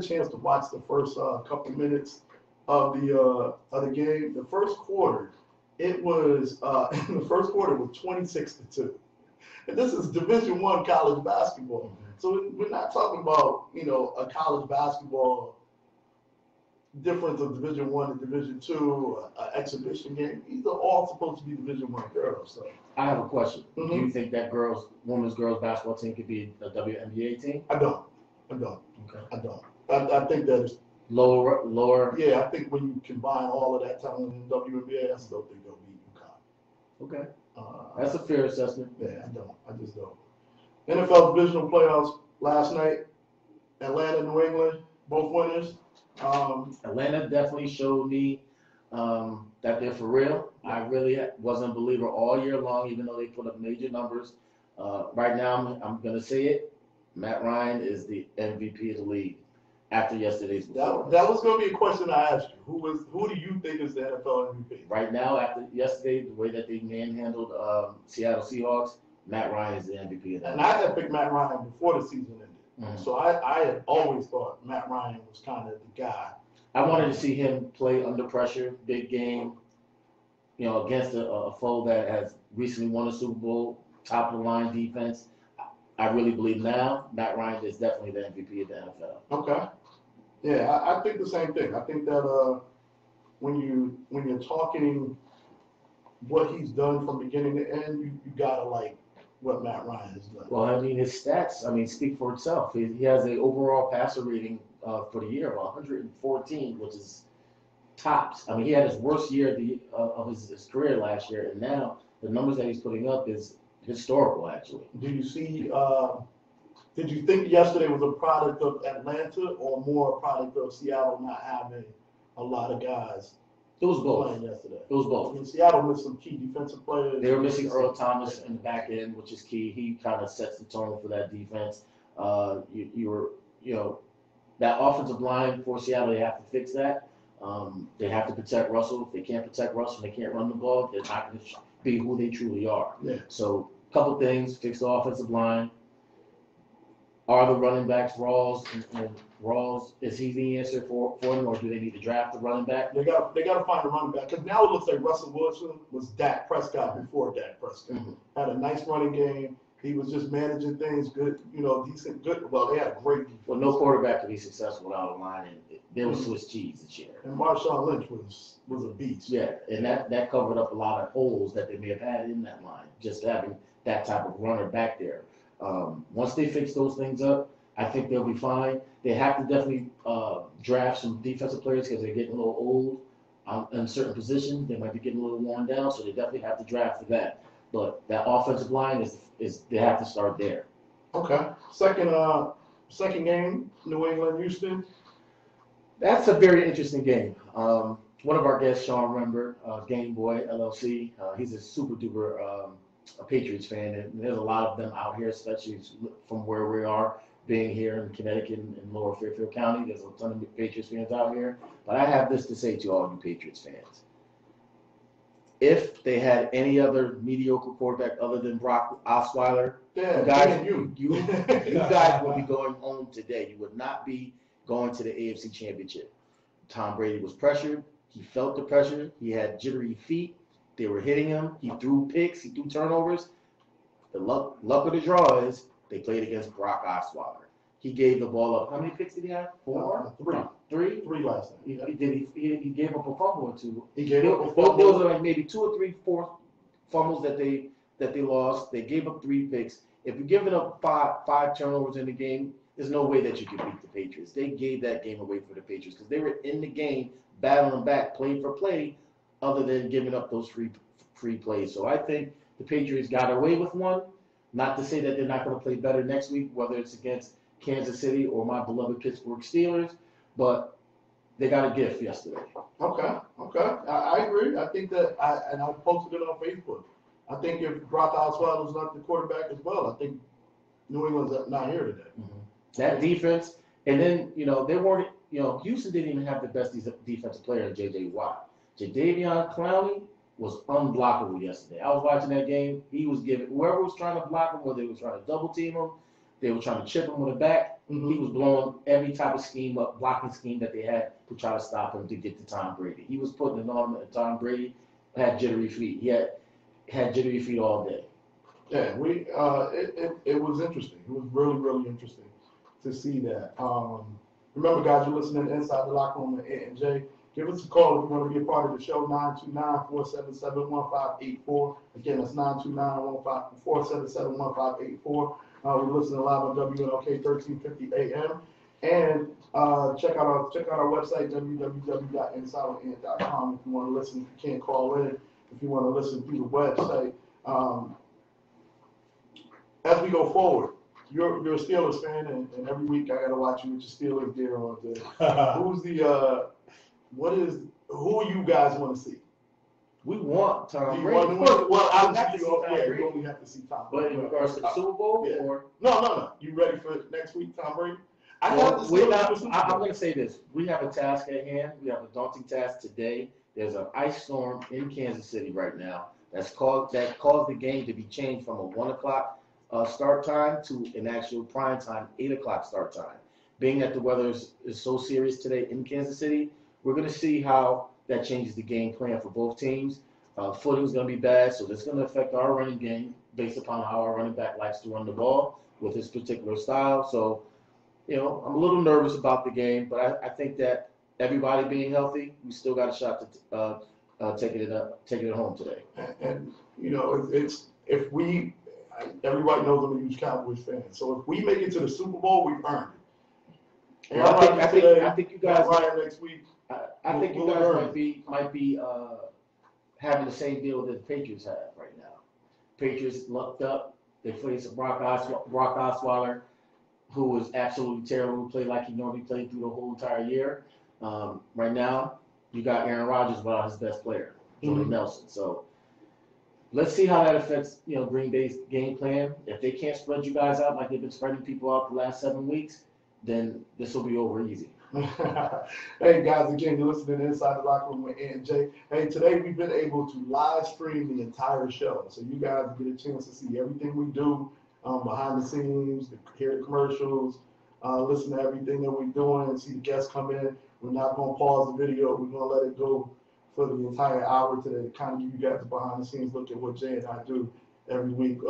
chance to watch the first couple minutes of the game. The first quarter, it was the first quarter was 26-2, and this is Division I college basketball. So we're not talking about a college basketball difference of Division I and Division II, exhibition game. These are all supposed to be Division I girls. So I have a question. Do you think that women's girls basketball team could be a WNBA team? I don't. Okay. I don't. I think that is lower. Yeah, I think when you combine all of that talent in WNBA, I still think they'll beat UConn. Okay. That's a fair assessment. Yeah, I don't. I just don't. NFL divisional playoffs last night. Atlanta, New England, both winners. Atlanta definitely showed me that they're for real. I really wasn't a believer all year long, even though they put up major numbers. Right now, I'm going to say it. Matt Ryan is the MVP of the league after yesterday's performance. That was going to be a question I asked you. Who do you think is the NFL MVP? Right now, after yesterday, the way that they manhandled Seattle Seahawks, Matt Ryan is the MVP of that. And I had picked Matt Ryan before the season ended. Mm-hmm. So I had always thought Matt Ryan was kind of the guy. I wanted to see him play under pressure, big game, against a foe that has recently won a Super Bowl, top of the line defense. I really believe now Matt Ryan is definitely the MVP of the NFL. Okay. Yeah, I think the same thing. I think that when you're talking what he's done from beginning to end, you gotta like what Matt Ryan has done. Well, I mean, his stats, speak for itself. He has an overall passer rating for the year of 114, which is tops. He had his worst year of his career last year, and now the numbers that he's putting up is historical, actually. Do you see? Did you think yesterday was a product of Atlanta or more a product of Seattle not having a lot of guys? It was both. Playing yesterday. It was both. Seattle missed some key defensive players. They were missing Earl Thomas in the back end, which is key. He kind of sets the tone for that defense. That offensive line for Seattle, they have to fix that. They have to protect Russell. If they can't protect Russell, they can't run the ball. They're not going to be who they truly are. Yeah. So, a couple things: fix the offensive line. Are the running backs Rawls and Rawls? Is he the answer for them, or do they need to draft the running back? They got to find a running back because now it looks like Russell Wilson was Dak Prescott before Dak Prescott. Mm-hmm. Had a nice running game. He was just managing things good, decent, good. Well, they had a great defense. Well, no quarterback can be successful without a line, and they were Swiss cheese this year. And Marshawn Lynch was a beast. Yeah, and that covered up a lot of holes that they may have had in that line, just having that type of runner back there. Once they fix those things up, I think they'll be fine. They have to definitely draft some defensive players because they're getting a little old in certain positions. They might be getting a little worn down, so they definitely have to draft for that. But that offensive line is they have to start there. Okay. Second game, New England, Houston. That's a very interesting game. One of our guests, Sean Rember, Game Boy LLC, he's a super duper a Patriots fan, and there's a lot of them out here, especially from where we are, being here in Connecticut and Lower Fairfield County. There's a ton of Patriots fans out here. But I have this to say to all you Patriots fans. If they had any other mediocre quarterback other than Brock Osweiler, you guys would be going home today. You would not be going to the AFC Championship. Tom Brady was pressured. He felt the pressure. He had jittery feet. They were hitting him. He threw picks. He threw turnovers. The luck of the draw is they played against Brock Osweiler. He gave the ball up. How many picks did he have? 4? 3? 3 last time. He gave up a fumble or two. He gave up a fumble. Those are like maybe 2 or 3, 4 fumbles that they lost. They gave up 3 picks. If you're giving up five turnovers in the game, there's no way that you can beat the Patriots. They gave that game away for the Patriots because they were in the game, battling back, play for play, other than giving up those free plays. So I think the Patriots got away with one. Not to say that they're not going to play better next week, whether it's against Kansas City or my beloved Pittsburgh Steelers, but they got a gift yesterday. Okay. I agree. I think that, I posted it on Facebook. I think if Brock Osweiler was not the quarterback as well, I think New England's not here today. Mm-hmm. That defense, and then, they weren't, Houston didn't even have the best defensive player in J.J. Watt. Jadeveon Clowney was unblockable yesterday. I was watching that game. He was giving, whoever was trying to block him, whether they was trying to double team him, they were trying to chip him with a back. He was blowing every type of scheme up, blocking scheme that they had to try to stop him to get to Tom Brady. He was putting it on Tom Brady, had jittery feet. He had jittery feet all day. Yeah, it was interesting. It was really, really interesting to see that. Remember, guys, you're listening to Inside the Locker Room with Ant and Jay. Give us a call if you want to be a part of the show, 929-477-1584. Again, that's 929-477-1584. We're listening live on WNLK 1350 AM. And check out our website, www.insideofant.com, if you want to listen, if you can't call in, if you want to listen through the website. As we go forward, you're a Steelers fan, and every week I got to watch you with your Steelers gear on. Who you guys want to see? We want Tom Brady. Well, obviously, you only have to see Tom Brady. But in regards to the Super Bowl, yeah. or no, you ready for next week, Tom Brady? I'm going to say this: we have a task at hand. We have a daunting task today. There's an ice storm in Kansas City right now that caused the game to be changed from a 1 o'clock start time to an actual prime time 8 o'clock start time. Being that the weather is so serious today in Kansas City, we're going to see how that changes the game plan for both teams. Footing is going to be bad, so that's going to affect our running game based upon how our running back likes to run the ball with his particular style. So, I'm a little nervous about the game, but I think that everybody being healthy, we still got a shot to take it home today. And everybody knows I'm a huge Cowboys fan. So if we make it to the Super Bowl, we've earned it. Well, I think you guys. Ryan next week. I think you guys might be having the same deal that the Patriots have right now. Patriots lucked up. They faced Brock Osweiler, who was absolutely terrible, who played like he normally played through the whole entire year. Right now, you got Aaron Rodgers without his best player, Jordan Nelson. So let's see how that affects Green Bay's game plan. If they can't spread you guys out like they've been spreading people out the last 7 weeks, then this will be over easy. Hey guys, again, you're listening to Inside the Locker Room with Ant and Jay. Hey, today we've been able to live stream the entire show, so you guys get a chance to see everything we do behind the scenes, hear the commercials, listen to everything that we're doing, and see the guests come in. We're not going to pause the video. We're going to let it go for the entire hour today to kind of give you guys a behind the scenes look at what Jay and I do every week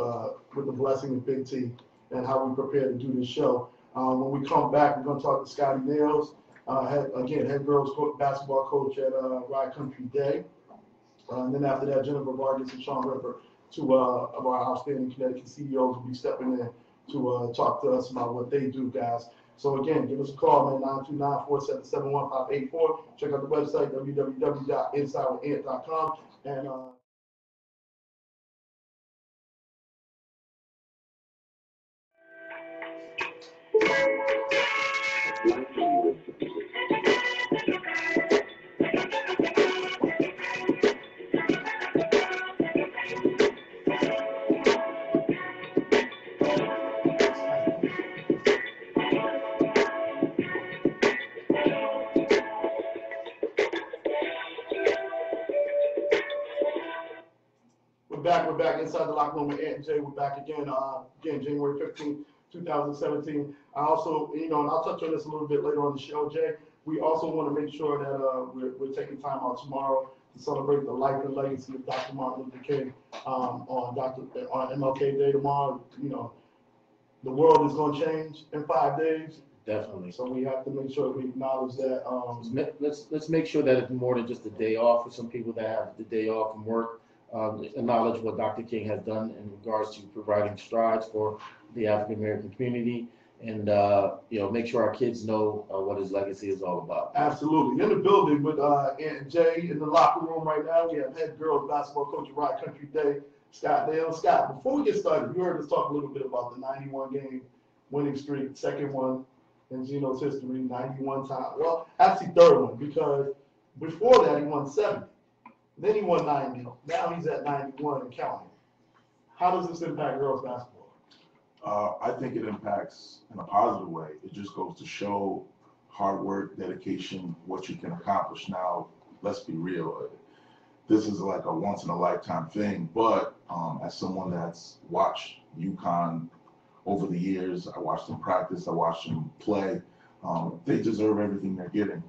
with the blessing of Big T and how we prepare to do this show. When we come back, we're going to talk to Scotty Nails, head girls basketball coach at Ride Country Day. And then after that, Jennifer Vargas and Sean Ripper, two of our outstanding Connecticut CEOs, will be stepping in to talk to us about what they do, guys. So again, give us a call, man, 929-477-1584. Check out the website, www.insideofant.com. And We're back inside the locker room with Ant and Jay. We're back again, January 15th, 2017. I also, and I'll touch on this a little bit later on the show, Jay. We also want to make sure that we're taking time out tomorrow to celebrate the life and legacy of Dr. Martin Luther King on MLK Day tomorrow. The world is going to change in 5 days. Definitely. So we have to make sure we acknowledge that. Let's make sure that it's more than just a day off for some people that have the day off from work. Acknowledge what Dr. King has done in regards to providing strides for the African American community, and make sure our kids know what his legacy is all about. Absolutely. In the building with Ant and Jay in the locker room right now, we have head girls basketball coach at Ride Country Day, Scott Nails. Scott, before we get started, you heard us talk a little bit about the 91 game winning streak, second one in Geno's history, 91 times. Well, actually third one, because before that he won 70. Then he won 90. Now he's at 91 and counting. How does this impact girls basketball? I think it impacts in a positive way. It just goes to show hard work, dedication, what you can accomplish. Now, let's be real. This is like a once in a lifetime thing. But as someone that's watched UConn over the years. I watched them practice. I watched them play. They deserve everything they're getting.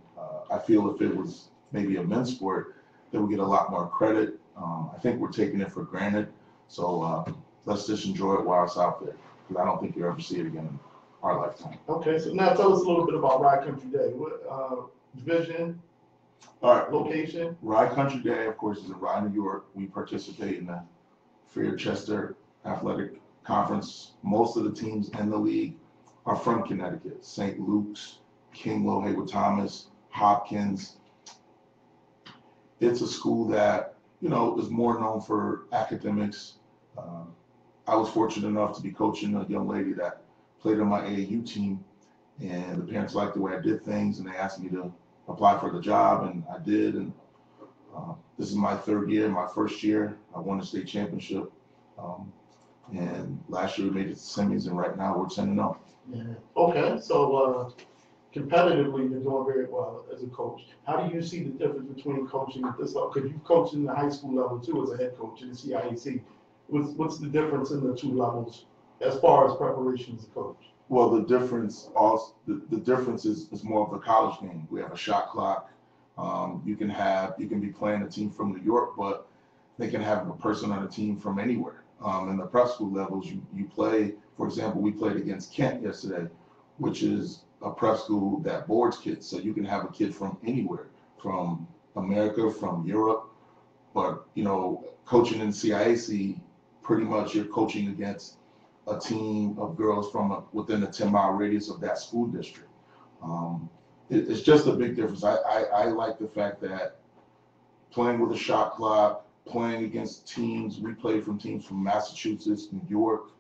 I feel if it was maybe a men's sport, they would get a lot more credit. I think we're taking it for granted. So let's just enjoy it while it's out there, because I don't think you'll ever see it again in our lifetime. Okay, so now tell us a little bit about Ride Country Day. What division, All right. location? Ride Country Day, of course, is in Rye, New York. We participate in the Fairchester Athletic Conference. Most of the teams in the league are from Connecticut. St. Luke's, Kinglow, Haywood Thomas, Hopkins. It's a school that, you know, is more known for academics. I was fortunate enough to be coaching a young lady that played on my AAU team, and the parents liked the way I did things, and they asked me to apply for the job, and I did. And this is my third year. My first year, I won the state championship. And last year we made it to semis, and right now we're 10-0. Yeah. Okay, so competitively, you're doing very well as a coach. How do you see the difference between coaching at this level? Because you've coached in the high school level too as a head coach in the CIAC. What's the difference in the two levels as far as preparation as a coach? Well, the difference is more of the college game. We have a shot clock. You can be playing a team from New York, but they can have a person on a team from anywhere. In the prep school levels, you play. For example, we played against Kent yesterday, which is a prep school that boards kids. So you can have a kid from anywhere, from America, from Europe. But, you know, coaching in CIAC, pretty much you're coaching against a team of girls from within a 10-mile radius of that school district. It's just a big difference. I like the fact that playing with a shot clock, playing against teams, we played from teams from Massachusetts, New York,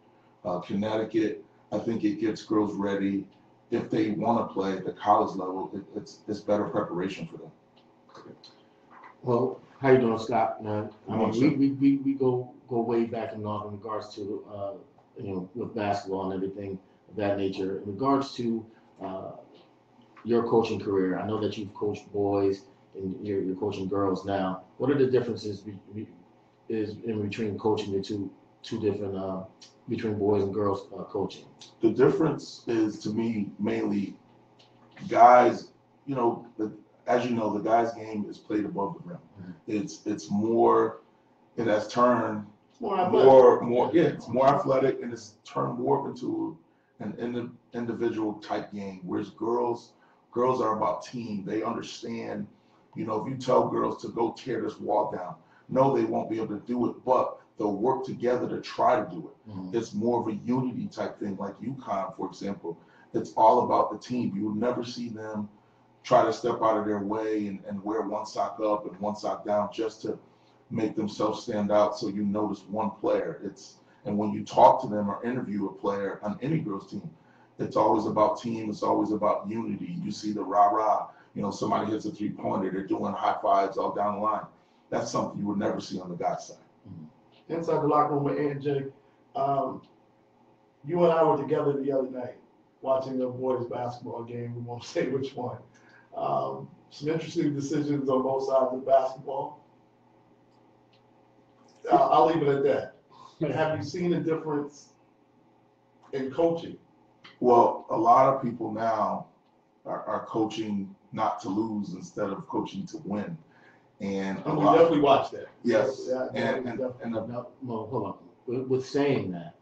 Connecticut. I think it gets girls ready. If they want to play at the college level, it's better preparation for them. Well, how you doing, Scott? Man, I I'm mean, we go way back in regards to you know, with basketball and everything of that nature. In regards to your coaching career, I know that you've coached boys and you're coaching girls now. What are the differences in between coaching the two different between boys and girls coaching? The difference is, to me, mainly guys. You know, as you know, the guys' game is played above the rim. Mm-hmm. It's more. It has turned More athletic. more. Yeah, it's more athletic, and it's turned more into an individual type game. Whereas girls are about team. They understand. You know, if you tell girls to go tear this wall down, no, they won't be able to do it, but they'll work together to try to do it. Mm-hmm. It's more of a unity type thing, like UConn, for example. It's all about the team. You will never see them try to step out of their way and wear one sock up and one sock down just to make themselves stand out so you notice one player. And when you talk to them or interview a player on any girls team, it's always about team. It's always about unity. You see the rah-rah. You know, somebody hits a three-pointer, they're doing high fives all down the line. That's something you would never see on the guys' side. Inside the locker room with AJ, you and I were together the other night watching the boys basketball game. We won't say which one. Some interesting decisions on both sides of basketball. I'll leave it at that. Have you seen a difference in coaching? Well, a lot of people now are coaching not to lose instead of coaching to win. And we definitely watched that. Yes. Yeah, And Now, well, hold on. With saying that,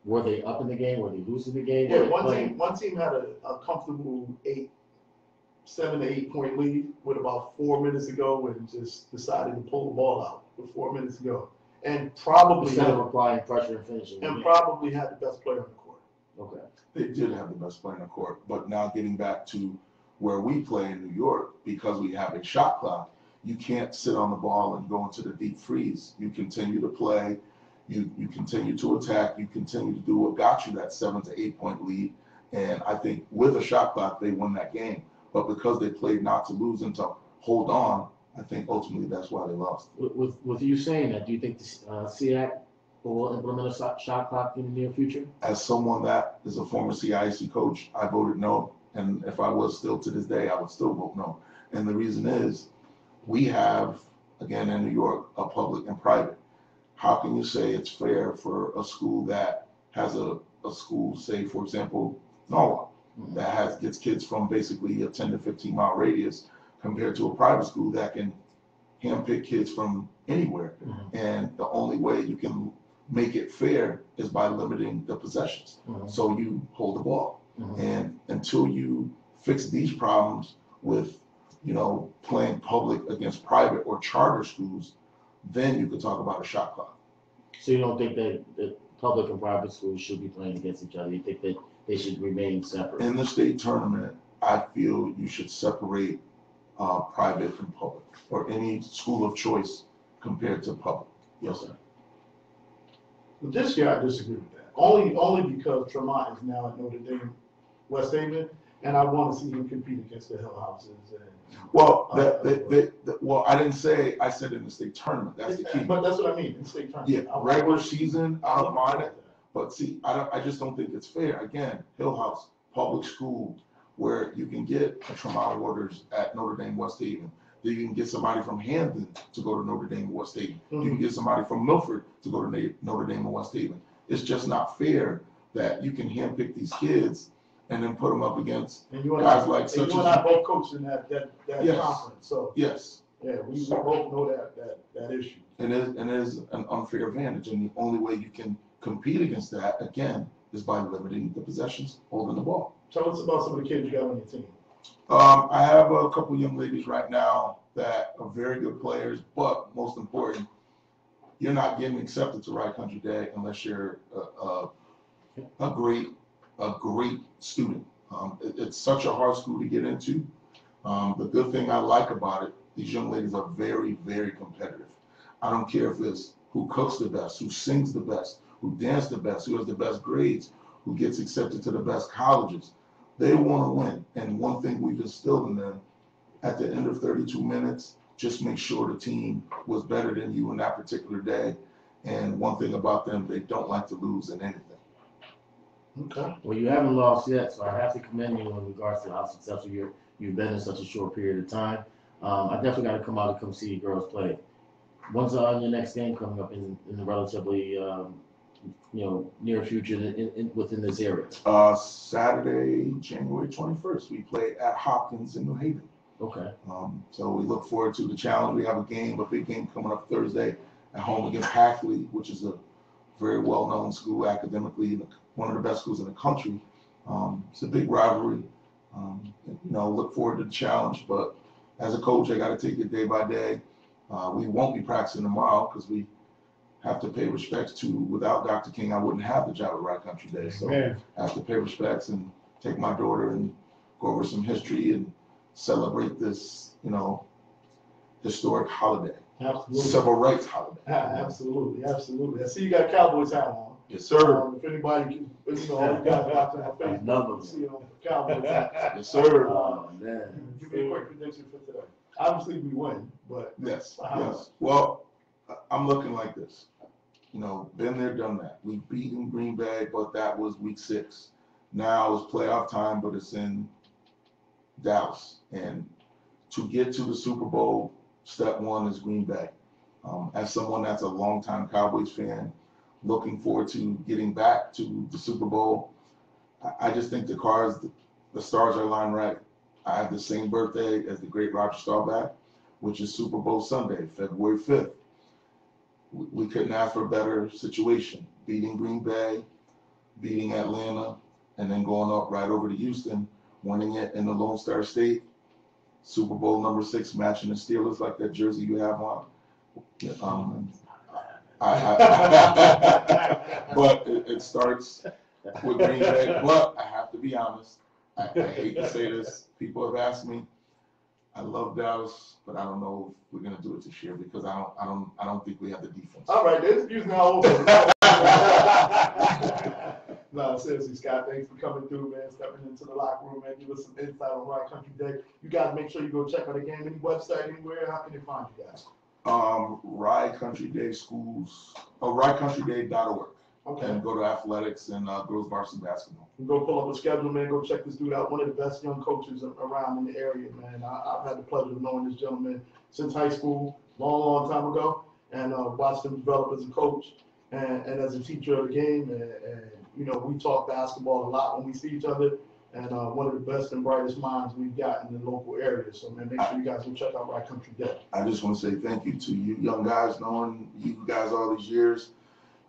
were they up in the game? Were they losing the game? Yeah, one team had a comfortable 7 to 8 point lead with about 4 minutes to go and just decided to pull the ball out with 4 minutes to go. And probably instead of applying pressure and finishing. And probably had the best player on the court. Okay. They did have the best player on the court. But now getting back to where we play in New York, because we have a shot clock, you can't sit on the ball and go into the deep freeze. You continue to play, you continue to attack, you continue to do what got you that 7 to 8 point lead. And I think with a shot clock, they won that game. But because they played not to lose and to hold on, I think ultimately that's why they lost. With you saying that, do you think the SEAC will implement a shot clock in the near future? As someone that is a former CIAC coach, I voted no. And if I was still to this day, I would still vote no. And the reason is we have, again, in New York, a public and private. How can you say it's fair for a school that has a school, say for example, Norwalk, that gets kids from basically a 10 to 15 mile radius, compared to a private school that can handpick kids from anywhere. And the only way you can make it fair is by limiting the possessions. So you hold the ball. And until you fix these problems with, playing public against private or charter schools, then you could talk about a shot clock. So you don't think that public and private schools should be playing against each other? You think that they should remain separate? In the state tournament, I feel you should separate private and public, or any school of choice compared to public. Yes, sir. But this year, I disagree with that. Only because Tremont is now at Notre Dame, West Haven, and I want to see him compete against the Hill Houses. Well, I didn't say. I said in the state tournament. That's the key. But that's what I mean. In state tournament. Yeah, regular season, I don't mind it. But see, I just don't think it's fair. Again, Hill House, public school, where you can get a Tremont Waters at Notre Dame, West Haven. Then you can get somebody from Hamden to go to Notre Dame or West Haven. You can get somebody from Milford to go to Notre Dame or West Haven. It's just not fair that you can handpick these kids and then put them up against guys like such as. You and I both coached in that Yes. conference, so. Yes. Yeah, we both know that issue. And it is an unfair advantage, and the only way you can compete against that, again, is by limiting the possessions, holding the ball. Tell us about some of the kids you got on your team. I have a couple young ladies right now that are very good players, but most important, you're not getting accepted to Ride Country Day unless you're a great student. It's such a hard school to get into. The good thing I like about it, these young ladies are very, very competitive. I don't care if it's who cooks the best, who sings the best, who dances the best, who has the best grades, who gets accepted to the best colleges. They want to win. And one thing we've instilled in them, at the end of 32 minutes, just make sure the team was better than you in that particular day. And one thing about them, they don't like to lose in anything. Okay. Well, you haven't lost yet, so I have to commend you in regards to how successful you've been in such a short period of time. I definitely got to come out and come see you girls play. When's your next game coming up in the relatively near future within this area? Saturday, January 21st, we play at Hopkins in New Haven. Okay. So we look forward to the challenge. We have a big game coming up Thursday at home against Hackley, which is a very well-known school academically, one of the best schools in the country. It's a big rivalry. Look forward to the challenge, but as a coach, I got to take it day by day. We won't be practicing tomorrow because we have to pay respects to, without Dr. King, I wouldn't have the job at Ride Country Day. So I have to pay respects and take my daughter and go over some history and celebrate this, historic holiday. Absolutely. Civil rights holiday. Absolutely. I see you got Cowboys hat on. Yes, sir. If anybody can, all you guys watching our Facebook, you see it on the Cowboys hat. Yes, sir. Give me a quick prediction for today. Obviously, we win, but Yes. Well, I'm looking like this. Been there, done that. We've beaten Green Bay, but that was week 6. Now it's playoff time, but it's in Dallas. And to get to the Super Bowl, step 1 is Green Bay. As someone that's a longtime Cowboys fan, looking forward to getting back to the Super Bowl. I just think the stars are aligned right. I have the same birthday as the great Roger Staubach, which is Super Bowl Sunday, February 5th. We couldn't ask for a better situation. Beating Green Bay, beating Atlanta, and then going up right over to Houston, winning it in the Lone Star State. Super Bowl number 6, matching the Steelers like that jersey you have on. But it starts with Green Bay. But I have to be honest. I hate to say this. People have asked me. I love Dallas, but I don't know if we're gonna do it this year because I don't think we have the defense. All right, this view's now over. No, seriously, Scott, thanks for coming through, man. Stepping into the locker room, man. Give us some insight on Ride Country Day. You guys make sure you go check out the game. Any website, anywhere? How can they find you guys? Ride Country Day schools. RideCountryDay.org. Okay. And go to athletics and girls varsity basketball. You go pull up a schedule, man. Go check this dude out. One of the best young coaches around in the area, man. I've had the pleasure of knowing this gentleman since high school, long time ago, and watched him develop as a coach and as a teacher of the game. And You know, we talk basketball a lot when we see each other, and one of the best and brightest minds we've got in the local area. So, man, make sure you guys go check out Right Country Day. I just want to say thank you to you young guys, knowing you guys all these years.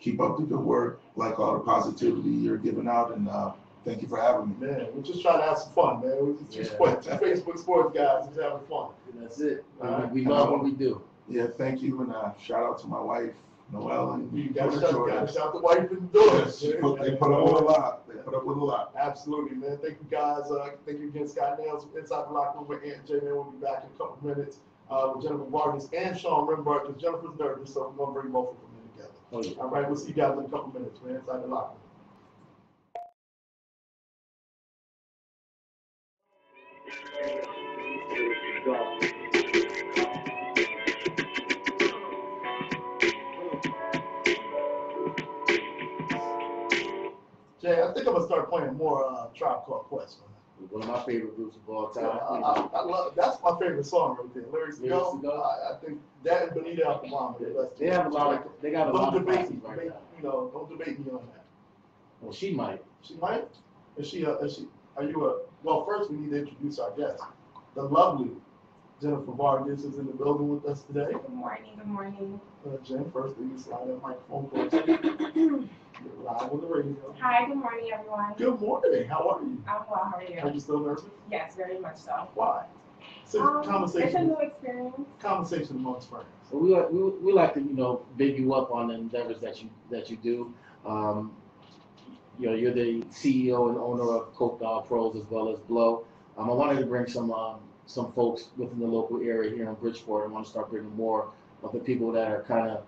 Keep up the good work, like all the positivity you're giving out, and thank you for having me. Man, we're just trying to have some fun, man. We're just Facebook sports guys, just having fun. That's it. We love what we do. Yeah, thank you, and shout out to my wife, Noelle, and you got to shout the wife and the daughters. They put up with a lot. They put up with a lot. Absolutely, man. Thank you, guys. Thank you again, Scott Nails, Inside the Locker Room with Ant J. Man, we'll be back in a couple minutes with Jennifer Vargas and Sean Rimbert, because Jennifer's nervous, so we're going to bring both of them in together. Oh, yeah. All right, we'll see you guys in a couple minutes, man. Inside the Locker Room. Jay, I think I'm gonna start playing more Tribe Called Quest. One of my favorite groups of all time. I love that's my favorite song right there. Lyrics to Go. I think that and Bonita Alcabama. They have a lot of. They got a lot of debate, classics right now. You know, don't debate me on that. Well, she might. She might. Is she? Are you a? Well, first we need to introduce our guest. The lovely Jennifer Vargas is in the building with us today. Good morning. Good morning. Jen, first thing you slide that microphone closer. You're live on the radio. Hi. Good morning, everyone. Good morning. How are you? I'm well. How are you? Are you still nervous? Yes, very much so. Why? It's a new experience. Conversation amongst friends. Well, we like to big you up on the endeavors that you do. You're the CEO and owner of Coke Dog Pros as well as Blow. I wanted to bring some folks within the local area here in Bridgeport. I want to start bringing more of the people that are kind of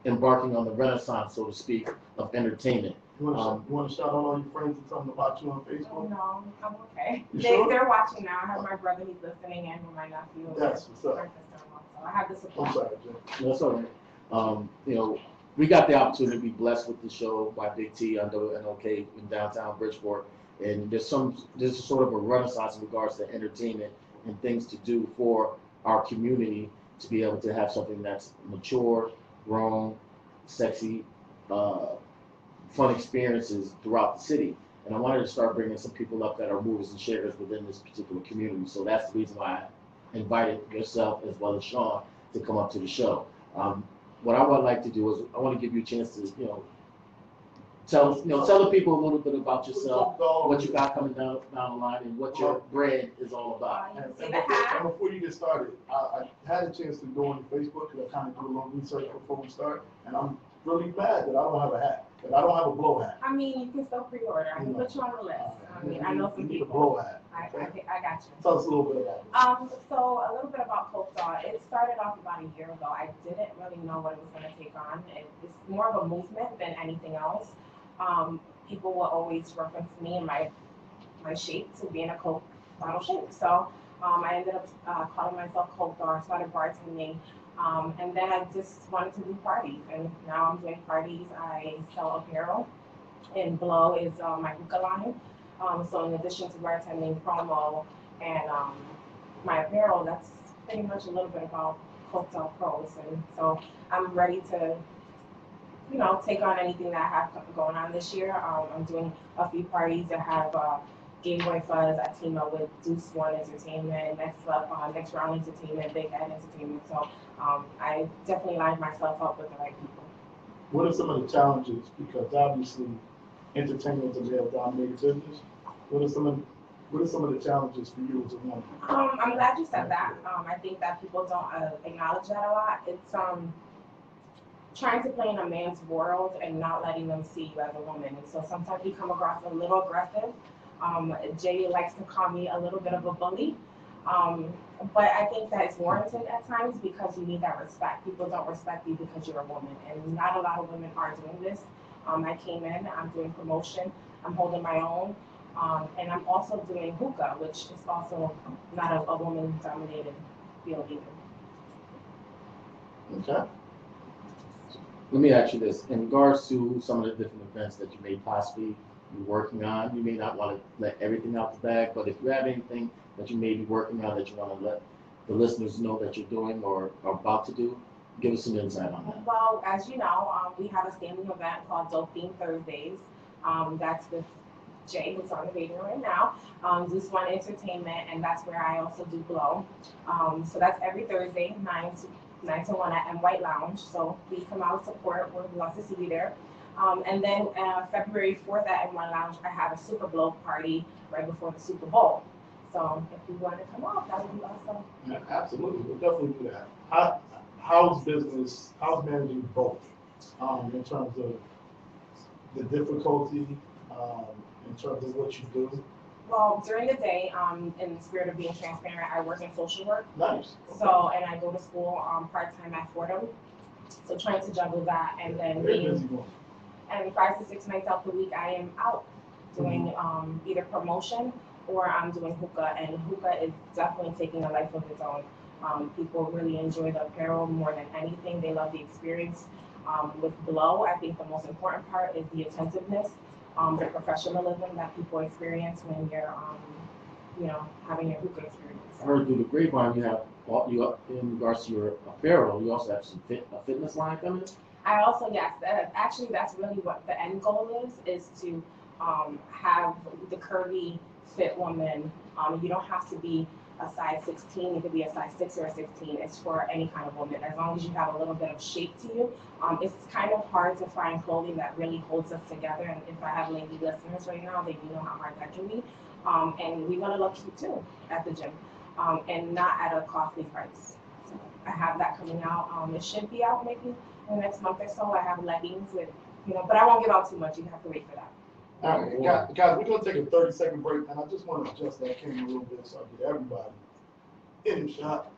embarking on the renaissance, so to speak, of entertainment. You want to shout out all your friends and tell them about you on Facebook? Oh, no, I'm okay. Sure? They're watching now. I have my brother, he's listening, and my nephew. That's what's up. My sister-in-law. So I have the I'm support. sorry, Jen. That's all right. We got the opportunity to be blessed with the show by Big T on WNOK in downtown Bridgeport, and there's sort of a renaissance in regards to entertainment and things to do for our community to be able to have something that's mature, grown, sexy, fun experiences throughout the city. And I wanted to start bringing some people up that are movers and shakers within this particular community. So that's the reason why I invited yourself as well as Sean to come up to the show. What I would like to do is I want to give you a chance to, tell the people a little bit about yourself, what you got coming down the line, and what your brand is all about. And before you get started, I had a chance to go on Facebook because I kind of do a little research before we start, and I'm really mad that I don't have a hat, that I don't have a blow hat. I mean, you can still pre-order. I can put you on the list. I mean, I know some You need a people. blow hat. I got you. Tell us a little bit about it. So a little bit about Coke Dog. It started off about a year ago. I didn't really know what it was going to take on. It's more of a movement than anything else. People will always reference me and my shape to being a Coke bottle shape. So I ended up calling myself Coke Dog, started bartending, and then I just wanted to do parties. And now I'm doing parties. I sell apparel, and Blow is my hookah line. So in addition to bartending, promo, and my apparel, that's pretty much a little bit about Coke Dog Pros. And so I'm ready to take on anything that I have going on this year. I'm doing a few parties that have Game Boy Fuzz. I team up with Deuce One Entertainment, Next Round Entertainment, Big Ed Entertainment. So I definitely lined myself up with the right people. What are some of the challenges? Because obviously, entertainment is a male-dominated business. What are some of the challenges for you as a woman? I'm glad you said that. I think that people don't acknowledge that a lot. It's trying to play in a man's world and not letting them see you as a woman. And so sometimes you come across a little aggressive. Jay likes to call me a little bit of a bully. But I think that it's warranted at times because you need that respect. People don't respect you because you're a woman. And not a lot of women are doing this. I came in, I'm doing promotion, I'm holding my own. And I'm also doing hookah, which is also not a woman-dominated field either. Okay. Let me ask you this. In regards to some of the different events that you may possibly be working on, you may not want to let everything out the bag, but if you have anything that you may be working on that you want to let the listeners know that you're doing or are about to do, give us some insight on that. Well, as you know, we have a standing event called Dope Theme Thursdays. That's with Jay, who's on the radio right now. Zeus One Entertainment, and that's where I also do Glow. So that's every Thursday, 9 to 1 at M White Lounge. So please come out and support. We'd love to see you there. And then February 4th at M1 Lounge, I have a Super Blow party right before the Super Bowl. So if you want to come out, that would be awesome. Yeah, absolutely, we'll definitely do that. How's managing both in terms of the difficulty, in terms of what you do? Well, during the day, in the spirit of being transparent, I work in social work. Nice. So, and I go to school part-time at Fordham. So trying to juggle that and then Very being, busy woman. and 5 to 6 nights out the week, I am out doing either promotion or I'm doing hookah. And hookah is definitely taking a life of its own. People really enjoy the apparel more than anything. They love the experience. With Blow, I think the most important part is the attentiveness, the professionalism that people experience when you're, having your hookah experience. I heard through the grapevine in regards to your apparel, you also have some a fitness line coming. I also, yes, that's really what the end goal is to have the curvy, fit woman. You don't have to be a size 16, you could be a size 6 or a 16. It's for any kind of woman, as long as you have a little bit of shape to you. It's kind of hard to find clothing that really holds us together, and if I have lady listeners right now, they do know how hard that can be. And we want to look cute too at the gym, and not at a costly price. So I have that coming out. It should be out maybe in the next month or so. I have leggings with, but I won't give out too much. You have to wait for that. All right, guys, we're going to take a 30-second break, and I just want to adjust that camera a little bit so I get everybody in the shot.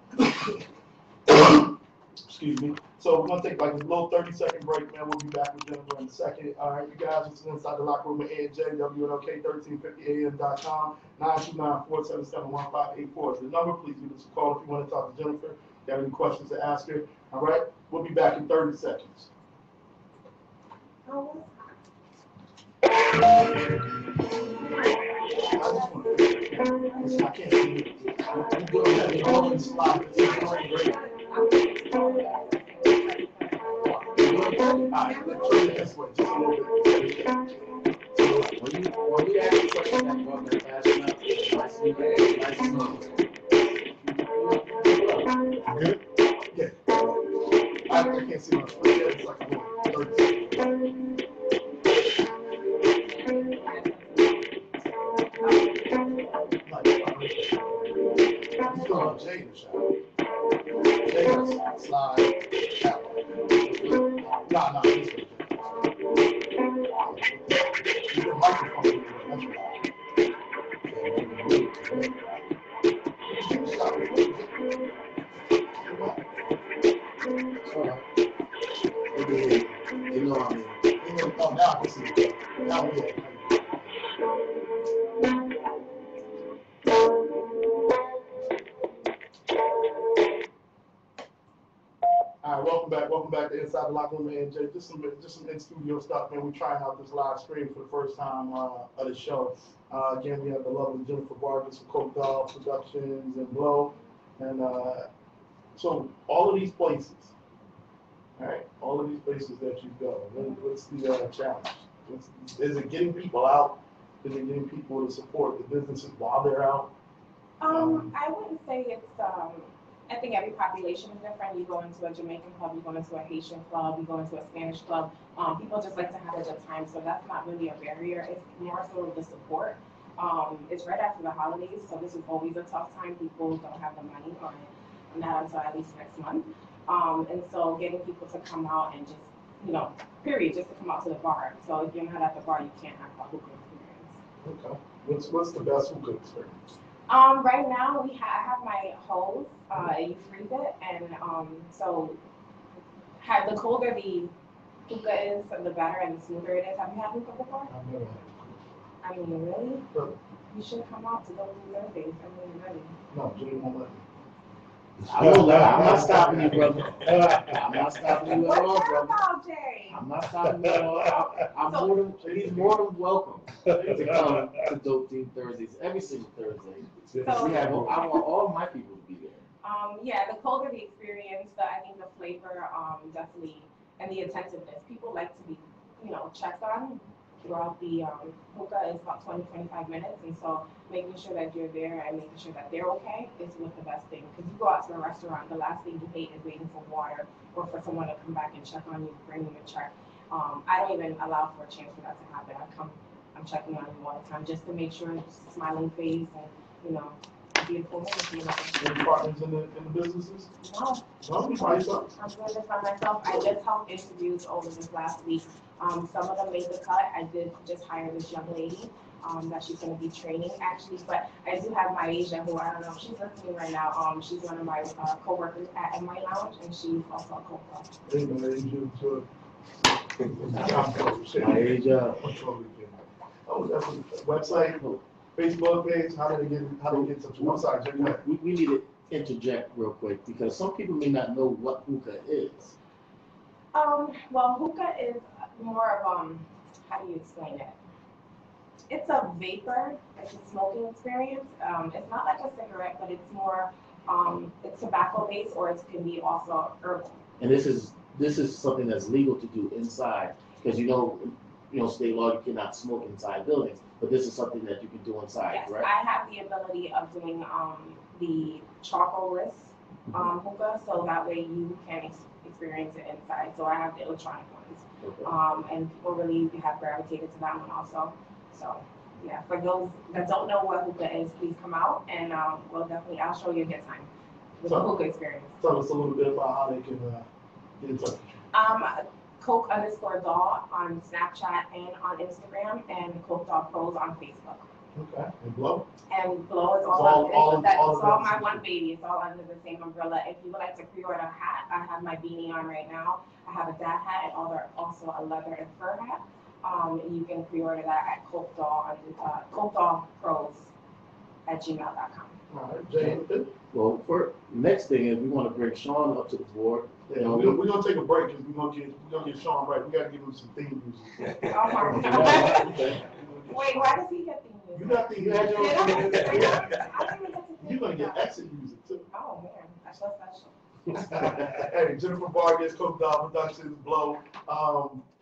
Excuse me. So we're going to take like a little 30-second break, man. We'll be back with Jennifer in a second. All right, you guys, this is Inside the Locker Room with AJ, WNOK1350AM.com, 929-477-1584 is the number. Please give us a call if you want to talk to Jennifer. If you have any questions to ask her. All right, we'll be back in 30 seconds. I can't see you. You go ahead and go and slide. This is going great. All right, let's turn it this way, just a little bit. When we ask you questions that go up there fast enough, nice and smooth. Good? Yeah. I can't see my foot yet. It's like a little 30 seconds. Jay in the shot. Jay does slide out. Nah, this way. The microphone. That's right. You know what I mean. Oh, now I can see it. Now we get it. All right, welcome back to Inside the Locker Room, man. Jay, just some in-studio stuff, man. We're trying out this live stream for the first time of the show. Again, we have the lovely Jennifer Vargas from Coke Dog Productions and Blow. And so all of these places, all right, all of these places that you go, what's the challenge? Is it getting people out? Is it getting people to support the businesses while they're out? I wouldn't say it's, I think every population is different. You go into a Jamaican club, you go into a Haitian club, you go into a Spanish club. People just like to have a good time, so that's not really a barrier. It's more so the support. It's right after the holidays, so this is always a tough time. People don't have the money, or not until at least next month. And so getting people to come out and just, period, just to come out to the bar. So if you're not at the bar, you can't have a hookah experience. Okay. What's the best hookah experience? Right now I have my hose. You freeze it, and so the colder the hookah is, the better and the smoother it is. Have you had hookah before? I've never had I mean, really? hookah. You should come out to go do Thursdays. I mean, really. No, Jay won't let me. I'm not stopping you, brother. I'm not stopping you at all, What's that brother. about, Jay? I'm not stopping you at all. He's more than welcome to come to Dope Team Thursdays every single Thursday. So- I want all my people to be there. Yeah, the colder the experience, I think the flavor, definitely, and the attentiveness. People like to be, checked on. throughout the hookah is about 20-25 minutes, and so making sure that you're there and making sure that they're okay is what the best thing. Because you go out to a restaurant, the last thing you hate is waiting for water or for someone to come back and check on you, bring you a check. I don't even allow for a chance for that to happen. I'm checking on you all the time just to make sure it's a smiling face and, you know, beautiful woman. Any partners in the businesses? No, No, you by yourself? I'm doing this by myself. I just helped interviews over this last week. Some of them made the cut. I did just hire this young lady that she's going to be training actually. But I do have my Asia, who I don't know if she's listening right now. She's one of my co-workers at my lounge, and she's also a co-worker. Hey, man, you too. Asia. Oh, that's a website, Facebook page. How did they get in touch? I'm sorry, Jay, go ahead. We need to interject real quick because some people may not know what hookah is. Well, hookah is more of how do you explain it? It's a vapor. It's a smoking experience. It's not like a cigarette, but it's more it's tobacco based, or it can be also herbal. And this is something that's legal to do inside because you know state law you cannot smoke inside buildings, but this is something that you can do inside, Yes, right? I have the ability of doing the charcoal-less hookah, so that way you can experience it inside. So I have the electronic ones, Okay. and people really have gravitated to that one also. So yeah, for those that don't know what hookah is, please come out and I'll show you a good time with the hookah experience. Tell us a little bit about how they can get in touch with you. Coke_Doll on Snapchat and on Instagram, and Coke Doll Pros on Facebook. Okay, and Blow? And Blow is It's all my of one that. baby. It's all under the same umbrella. If you would like to pre-order a hat, I have my beanie on right now. I have a dad hat and also a leather and fur hat. You can pre-order that at Coke Doll Pros at gmail.com. All right, Jay, anything? Well, for next thing is we want to bring Sean up to the board. Yeah, we're gonna take a break because we're gonna get Sean right. We gotta give him some theme music. Oh my God. Wait, why does he get theme music? You got theme music. I didn't even get to You're gonna think get about it. exit music too. Oh man, that's so special. Hey, Jennifer Vargas, Coke Doll Productions, Blow.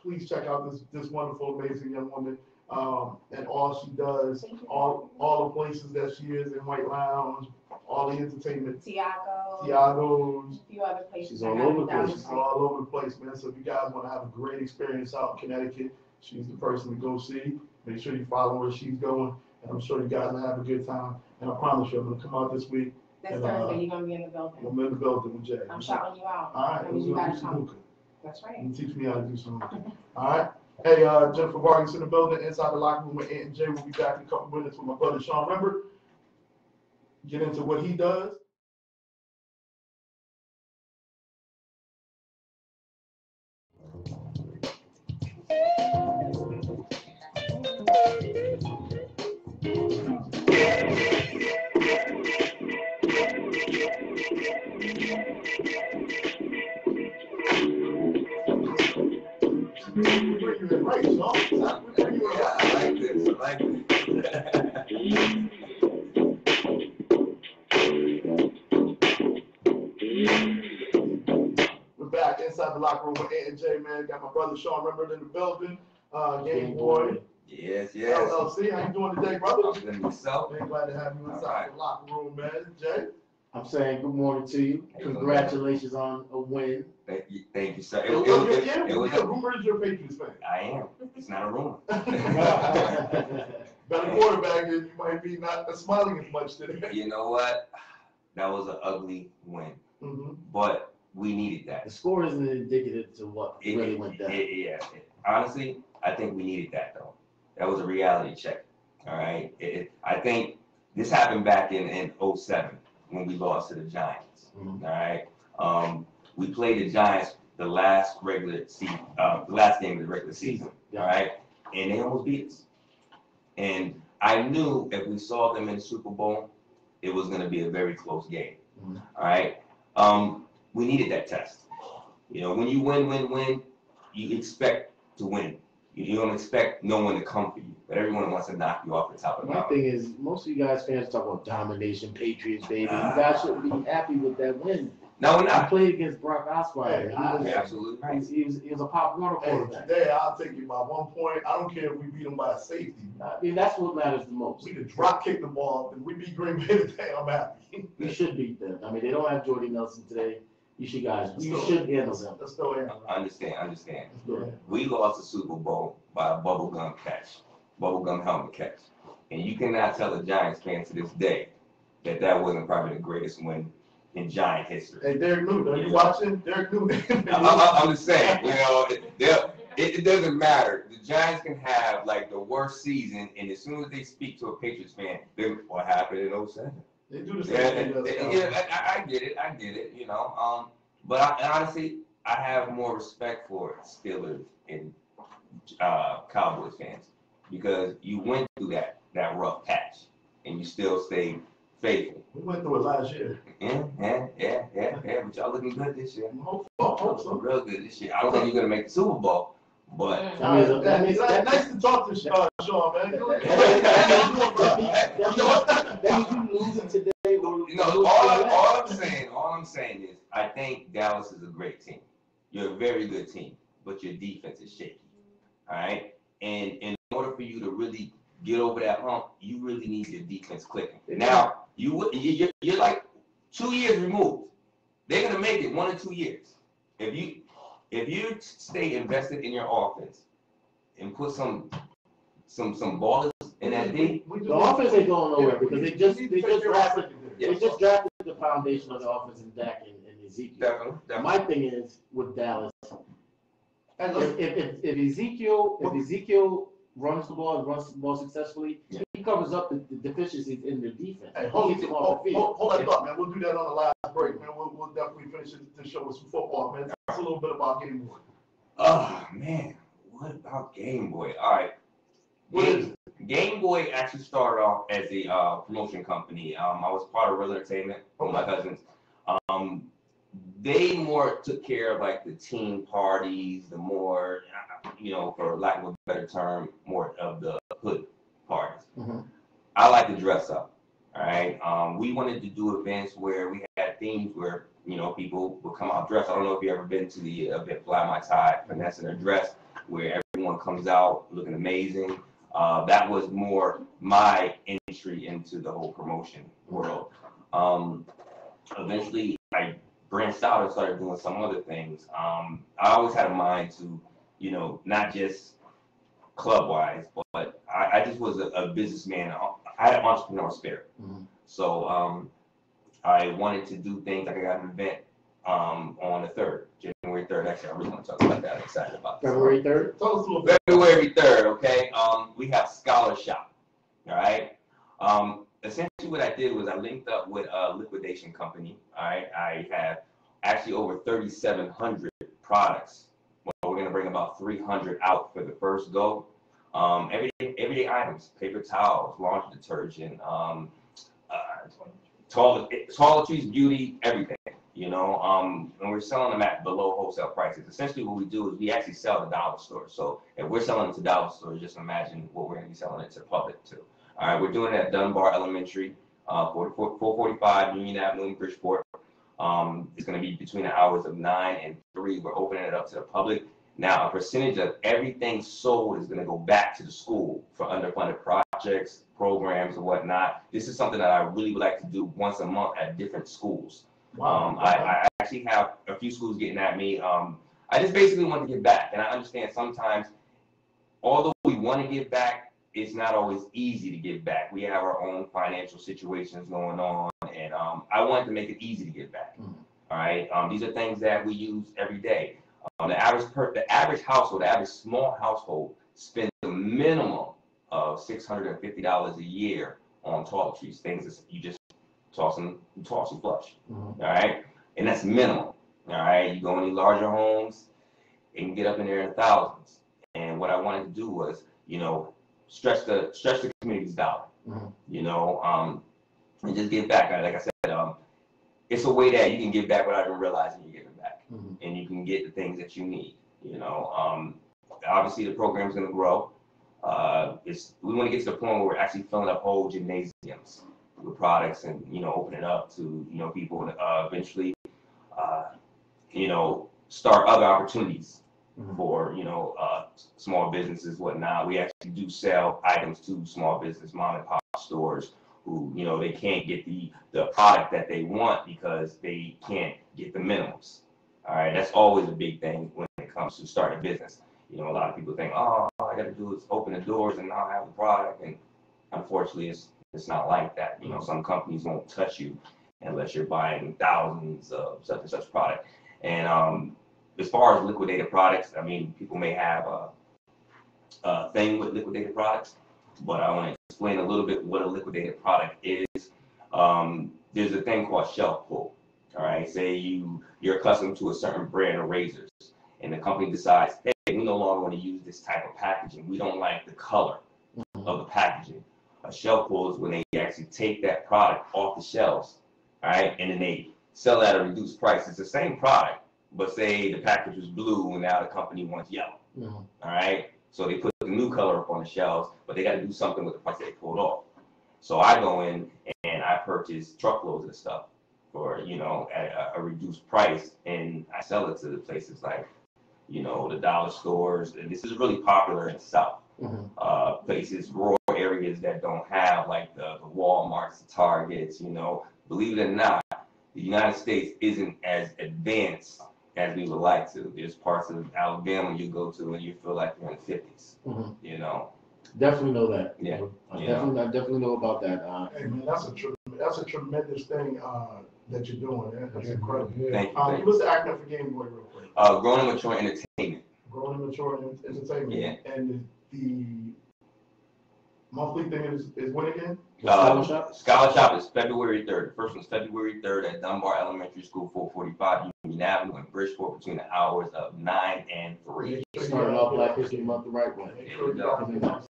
Please check out this wonderful, amazing young woman and all she does, all the places that she is in White Lounge, all the entertainment, Tiago's. A few other places. She's all over the place. She's all over the place, man. So if you guys want to have a great experience out in Connecticut, she's the person to go see. Make sure you follow where she's going, and I'm sure you guys will have a good time. And I promise you, I'm gonna come out this week. This And, Thursday, you're gonna be in the building. I'm in the building with Jay. I'm shouting you out. All right, That we're means you gonna gotta do some come. hookah. That's You right. can teach me how to do some hookah. All right. Hey, Jennifer Vargas in the building, inside the locker room with Ant and Jay. We'll be back in a couple minutes with my brother Sean. Remember, get into what he does. We bring you in right, Sean. We bring you in right. I like this. I like this. We're back inside the locker room with Ant and Jay, man. Got my brother Sean Rembert in the building. Game Boy. Yes, yes. LLC. How you doing today, brother? I'm good myself. Man, glad to have you inside the locker room, man. Jay? I'm saying good morning to you. Congratulations on a win. Thank you, sir. It was a rumor is your Patriots fan. I am. It's not a rumor. Better quarterback, and you might be not smiling as much today. You know what? That was an ugly win, Mm-hmm. but we needed that. The score isn't indicative to what really went down. Honestly, I think we needed that though. That was a reality check. All right. I think this happened back in 07 when we lost to the Giants. Mhm. All right. We played the Giants the last regular season, the last game of the regular season. Yeah. All right. And they almost beat us. And I knew if we saw them in the Super Bowl, it was going to be a very close game. Mhm. All right. We needed that test. You know, when you win, you expect to win. You don't expect no one to come for you, but everyone wants to knock you off the top of the My mountain. thing is, most of you guys fans talk about domination, Patriots, baby. You guys should be happy with that win. No, we're I not. played against Brock Osweiler. Hey, You're absolutely right. He was a Pop Warner Hey, quarterback. today I'll take you by 1 point. I don't care if we beat them by a safety. I mean, that's what matters the most. We could drop kick the ball and we beat Green Bay today. I'm happy. We should beat them. I mean, they don't have Jordy Nelson today. You should should handle them. Let's go in. Understand. Yeah. We lost the Super Bowl by a bubblegum catch, bubblegum helmet catch. And you cannot tell a Giants fan to this day that that wasn't probably the greatest win in Giant history. Hey, Derek Newton, are you watching? Derek Newton. I'm just saying, you know, it doesn't matter. The Giants can have like the worst season, and as soon as they speak to a Patriots fan, they're what happened in 07. They do the same thing. I get it, you know. But honestly, I have more respect for Steelers and Cowboys fans because you went through that rough patch and you still stayed faithful. We went through it last year. Yeah. But y'all looking good this year. Hope Looking so. real good this year. I don't think you're gonna make the Super Bowl, but Nice to talk to Sean, man. That means you losing today. you know, all I'm saying is I think Dallas is a great team. You're a very good team, but your defense is shaky. All right? And in order for you to really get over that hump, you really need your defense clicking. Now, you're like 2 years removed. They're gonna make it 1 or 2 years. If you stay invested in your offense and put some ballers in that D, The offense ain't going nowhere because they just drafted the foundation of the offense in Dak and Ezekiel. definitely. My thing is with Dallas, if Ezekiel runs the ball and runs the ball successfully, he covers up the deficiencies in their defense. Hey, He hold keeps them off the field. that thought, man. We'll do that on the last break, man. We'll definitely finish the show with some football, man. That's a little bit about Game Boy. Oh man, what about Game Boy? All right. What is Game Boy actually started off as a promotion company. I was part of Real Entertainment with my cousins. They more took care of like the teen parties, the more, you know, for lack of a better term, more of the hood parties. Mhm. I like to dress up. All right. We wanted to do events where we had themes where, you know, people would come out dressed. I don't know if you've ever been to the event Fly My Tie, Finesse in their dress, where everyone comes out looking amazing. That was more my entry into the whole promotion world. Eventually, I branched out and started doing some other things. I always had a mind to, you know, not just club-wise, but I just was a businessman. I had an entrepreneurial spirit. Mhm. So I wanted to do things like I got an event on the 3rd, January 3rd. Actually, I really want to talk about that. I'm excited about this. February 3rd. Tell us a little bit. February 3rd, okay? We have Scholar Shop, all right? Essentially what I did was I linked up with a liquidation company, all right? I have actually over 3,700 products. Well, we're gonna bring about 300 out for the first go. Everyday items, paper towels, laundry detergent, toiletries, beauty, everything, you know, and we're selling them at below wholesale prices. Essentially what we do is we actually sell to dollar stores. So if we're selling it to dollar stores, just imagine what we're gonna be selling it to the public too. All right, we're doing it at Dunbar Elementary, 445 Union Avenue in Bridgeport. It's gonna be between the hours of 9 and 3. We're opening it up to the public. Now, a percentage of everything sold is gonna go back to the school for underfunded projects, programs, and whatnot. This is something that I really would like to do once a month at different schools. I actually have a few schools getting at me. I just basically want to give back, and I understand sometimes, although we want to give back, it's not always easy to give back. We have our own financial situations going on, and I wanted to make it easy to give back. Mhm. All right, these are things that we use every day. The average household, the average small household, spends a minimum of $650 a year on toiletries, things that you just toss and flush. Mhm. All right, and that's minimum. All right, you go in these larger homes, it can get up in there in thousands. And what I wanted to do was, you know, stretch the community's dollar. Mhm. You know, and just give back. Like I said, it's a way that you can give back without even realizing you're giving back, Mhm. and you can get the things that you need. You know, obviously the program's going to grow. We want to get to the point where we're actually filling up whole gymnasiums with products, and you know, open it up to, you know, people eventually. you know, start other opportunities Mhm. for, you know, small businesses, whatnot. We actually do sell items to small business mom and pop stores who, you know, they can't get the product that they want because they can't get the minimums. All right, that's always a big thing when it comes to starting a business. You know, a lot of people think, oh, all I got to do is open the doors and I'll have the product. And unfortunately, it's not like that. You know, some companies won't touch you unless you're buying thousands of such and such product. And as far as liquidated products, I mean, people may have a thing with liquidated products, but I want to explain a little bit what a liquidated product is. There's a thing called shelf pull. All right, say you're accustomed to a certain brand of razors, and the company decides, hey, we no longer want to use this type of packaging. We don't like the color of the packaging. A shelf pull is when they actually take that product off the shelves, all right, and then they sell at a reduced price. It's the same product, but say the package was blue and now the company wants yellow, all right? So they put the new color up on the shelves, but they got to do something with the price they pulled off. So I go in and I purchase truckloads of stuff for, you know, at a reduced price, and I sell it to the places like, you know, the dollar stores. And this is really popular in the South. Places, rural areas that don't have like the Walmarts, the Targets, you know. Believe it or not, the United States isn't as advanced as we would like to. There's parts of Alabama you go to and you feel like you're in the 50s, you know. Definitely know that. Yeah. I definitely know about that. Hey man, that's a tremendous thing that you're doing. That's incredible. Thank you. Give us the acronym for Game Boy real quick. Grown and Mature Entertainment. Grown and Mature Entertainment. Yeah. And the monthly thing is when again? Scholar Shop is February 3rd. The first one's February 3rd at Dunbar Elementary School, 445 Union Avenue in Bridgeport between the hours of 9 and 3. Starting off Black History Month the right way.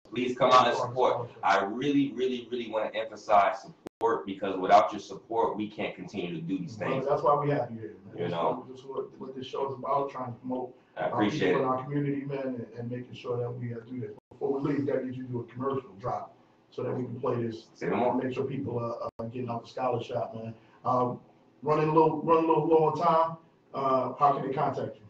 Please come out and support. I really, really, really want to emphasize support, because without your support, we can't continue to do these things. That's why we have you here, man. You know, that's what this show is about, trying to promote I appreciate people it. in our community, man, and making sure that we do this. Before we leave, we got to get you to do a commercial drop so that we can play this. Say no more. Make sure people are getting out the scholarship, man. Running a little low on time. How can they contact you?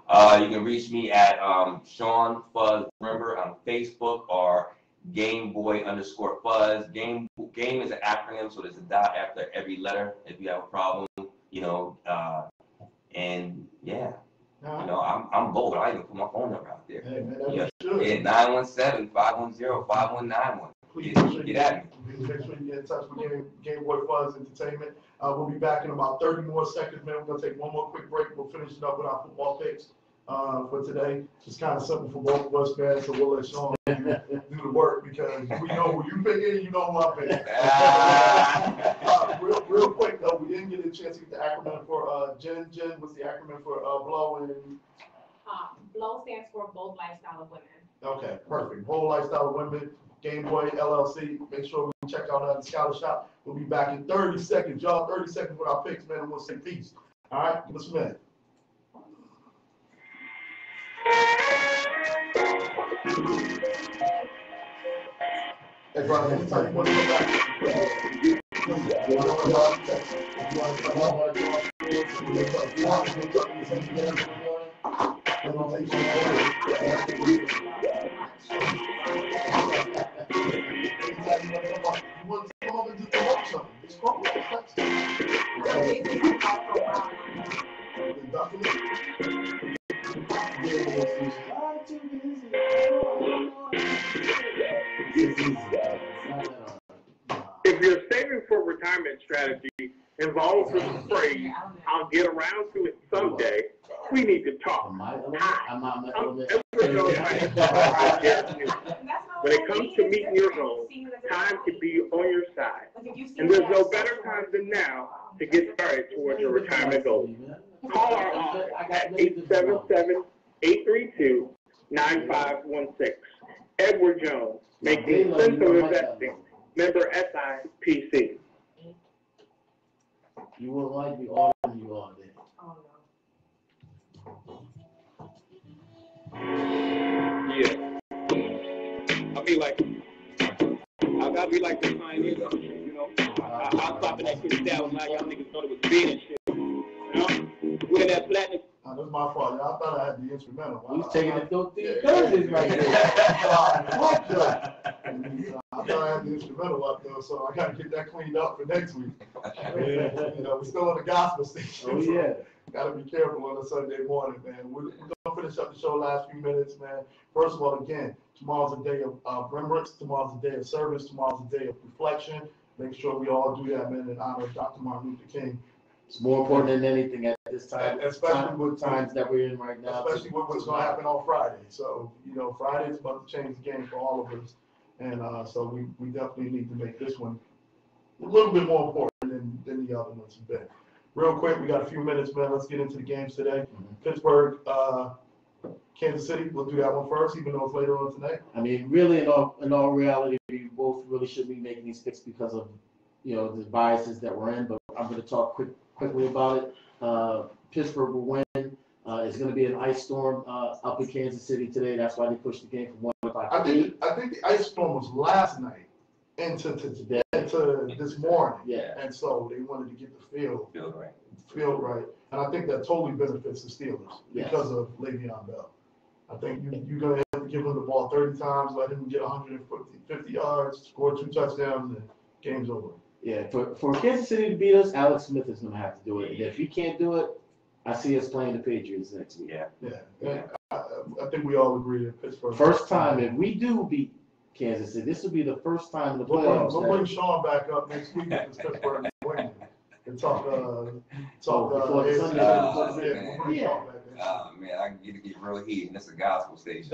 You can reach me at Sean Fuzz Remember on Facebook, or GameBoy_Fuzz. Game is an acronym, so there's a dot after every letter if you have a problem, you know. And yeah, you know, I'm bold. I even put my phone number out there. Hey, man, that's Yeah, good. 917-510-5191. Please make sure Get at me. Please make sure you get in touch with Game Boy Fuzz Entertainment. We'll be back in about 30 more seconds, man. We're going to take one more quick break. We'll finish it up with our football picks for today. It's kind of simple for both of us, man, so we'll let Sean do the work, because we know who you picking, you know who I'm picking. Real quick, though, we didn't get a chance to get the acronym for Jen. Jen, what's the acronym for Blow? And Blow stands for Bold Lifestyle of Women. okay, perfect. Bold Lifestyle of Women, Game Boy LLC. Make sure we check out the scholarship. We'll be back in 30 seconds, y'all. 30 seconds with our picks, man, and we'll say peace. All right, give us a minute. Hey, Brian, anytime you want to come back. If your saving for retirement strategy involves the phrase, I'll get around to it someday, we need to talk. Hi, I'm Edward Jones. When it comes to meeting your goals, time can be on your side. And there's no better time than now to get started towards your retirement goals. Call our office at 877-832-9516. Edward Jones, making sense of investing. Member SIPC. You won't like me all of you all day. Oh, no. Yeah. I'll be like the pioneer, you know. I was popping that shit down when my young niggas thought it was big and shit. You know? wear that platinum. That's my fault. I thought I had the instrumental. We was taking it through Yeah, Thursdays right there. I thought I had the instrumental up there, so I got to get that cleaned up for next week. You know, we're still in the gospel station. Oh, yeah. Got to be careful on a Sunday morning, man. We're going to finish up the show last few minutes, man. First of all, again, tomorrow's a day of remembrance. Tomorrow's a day of service. Tomorrow's a day of reflection. Make sure we all do that, man, in honor of Dr. Martin Luther King. It's more important than anything at this time, especially with times that we're in right now. Especially with what's going to happen on Friday. So, you know, Friday is about to change the game for all of us. And so we definitely need to make this one a little bit more important than the other ones have been. Real quick, we got a few minutes, man. Let's get into the games today. Pittsburgh, Kansas City. We'll do that one first, even though it's later on tonight. I mean, really, in all reality, we both really should be making these picks because of, you know, the biases that we're in. But I'm going to talk quickly about it. Pittsburgh will win. It's going to be an ice storm up in Kansas City today. That's why they pushed the game from 1 o'clock. I think the ice storm was last night into this morning. Yeah. And so they wanted to get the field right. And I think that totally benefits the Steelers because of Le'Veon Bell. I think you're going to have to give him the ball 30 times, let him get 150 yards, score 2 touchdowns, and game's over. Yeah, for Kansas City to beat us, Alex Smith is going to have to do it. And if he can't do it, I see us playing the Patriots next week. Yeah. I think we all agree that Pittsburgh. First time, if we do beat Kansas City, this will be the first time in the playoffs. We'll bring Sean back up next week if it's Pittsburgh winning and talk before the Sunday. Man, I can get real heated. This is a gospel station.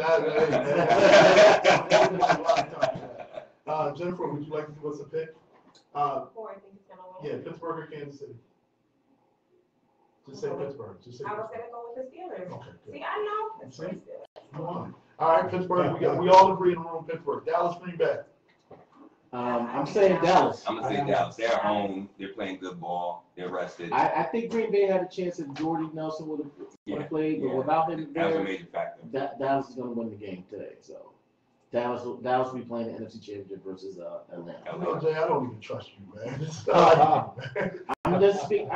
Jennifer, would you like to give us a pick? Who I think is gonna win? Yeah, Pittsburgh or Kansas City. Just say Pittsburgh. I was gonna go with the Steelers. Okay, good. See, I know Pittsburgh Steelers. Come on. All right, Pittsburgh. We all agree in the room. Pittsburgh. Dallas, Green Bay. I'm saying Dallas. I'm gonna say Dallas. They're at home. They're playing good ball. They're rested. I think Green Bay had a chance if Jordy Nelson would have played, but without him that was a there, major factor. Dallas is going to win the game today. So Dallas will be playing the NFC Championship versus Atlanta. No, Jay, I don't even trust you, man. I'm just speaking.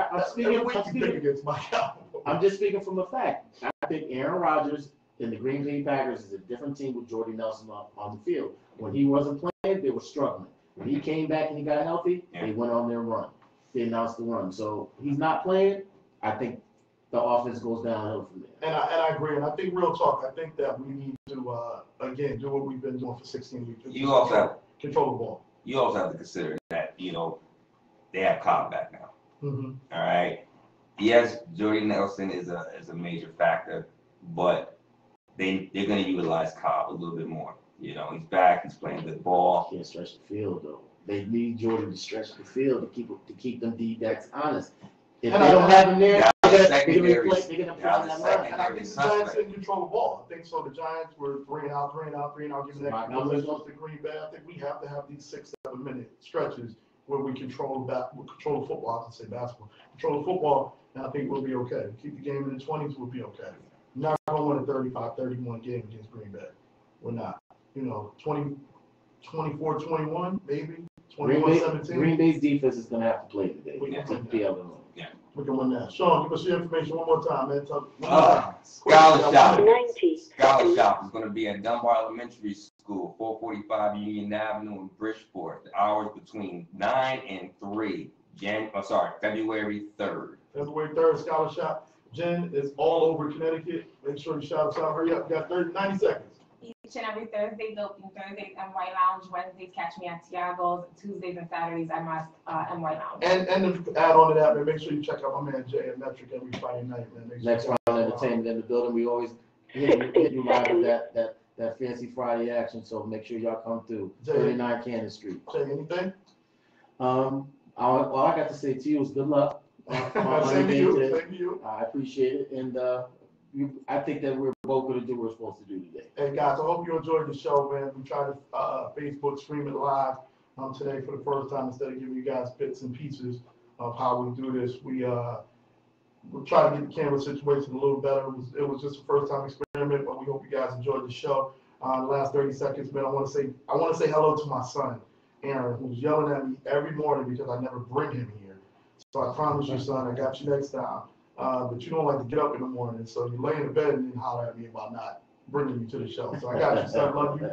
I'm just speaking from a fact. I think Aaron Rodgers and the Green Bay Packers is a different team with Jordy Nelson on the field. When he wasn't playing, they were struggling. When he came back and he got healthy, they went on their run. They announced the run. So he's not playing. I think the offense goes downhill from there. And I agree. And I think real talk. I think that we need to again do what we've been doing for 16 weeks. You also have control the ball. You also have to consider that they have Cobb back now. Mm-hmm. All right. Yes, Jordy Nelson is a major factor, but they're going to utilize Cobb a little bit more. He's back. He's playing good ball. Can't stretch the field though. They need Jordan to stretch the field to keep them D-backs honest. If they don't have him there, they're going to play that line. And I think the Giants didn't control the ball. I think so. The Giants were 3 and out, giving that numbers to Green Bay. I think we have to have these 6-7 minute stretches where we control the football. I can say basketball. Control the football, and I think we'll be okay. Keep the game in the 20s, we'll be okay. We're not going to win a 35-31 game against Green Bay. We're not. 24-21, maybe. 21-17. Green Bay's defense is going to have to play today. We can win that. Sean, give us your information one more time, man. Scholar Shop is going to be at Dunbar Elementary School, 445 Union Avenue in Bridgeport. The hours between 9 and 3. February 3rd. February 3rd, Scholar Shop. Jen is all over Connecticut. Make sure you shout us out. Hurry up. You got 90 seconds. Each and every Thursdays open. Thursdays, NY Lounge. Wednesdays, catch me at Tiago's. Tuesdays and Saturdays, I'm at NY Lounge. And to add on to that, man, make sure you check out my man Jay at Metric every Friday night, man. Next Round Entertainment in the building. We always hit you live with that fancy Friday action. So make sure y'all come through. 39 Cannon Street. Jay, anything? All I got to say to you is good luck. Same to you. I appreciate it, and I think that we're both going to do what we're supposed to do today. Hey guys, I hope you enjoyed the show, man. We tried to Facebook stream it live today for the first time instead of giving you guys bits and pieces of how we do this. We'll try to get the camera situation a little better. It was just a first time experiment, but we hope you guys enjoyed the show. The last 30 seconds, man, I want to say hello to my son, Aaron, who's yelling at me every morning because I never bring him here. So I promise you, son, I got you next time. but you don't like to get up in the morning, so you lay in the bed and then holler at me about not bringing you to the show. So I got you, son. Love you.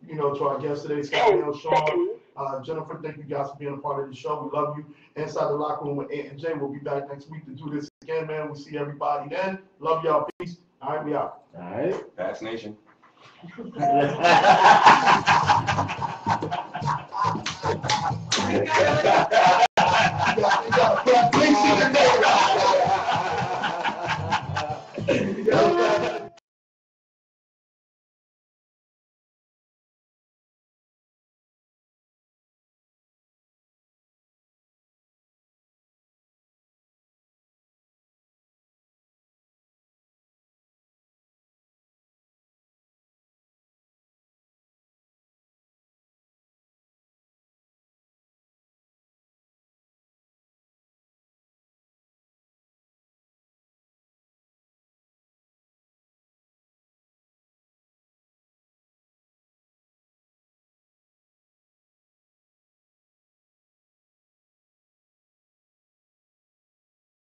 You know, to our guests today, Scott, Neil, Sean, Jennifer, thank you guys for being a part of the show. We love you. Inside the Locker Room with Ant and Jay. We'll be back next week to do this again, man. We'll see everybody then. Love y'all. Peace. All right, we out. All right. Vaccination. You got to put a place in the name.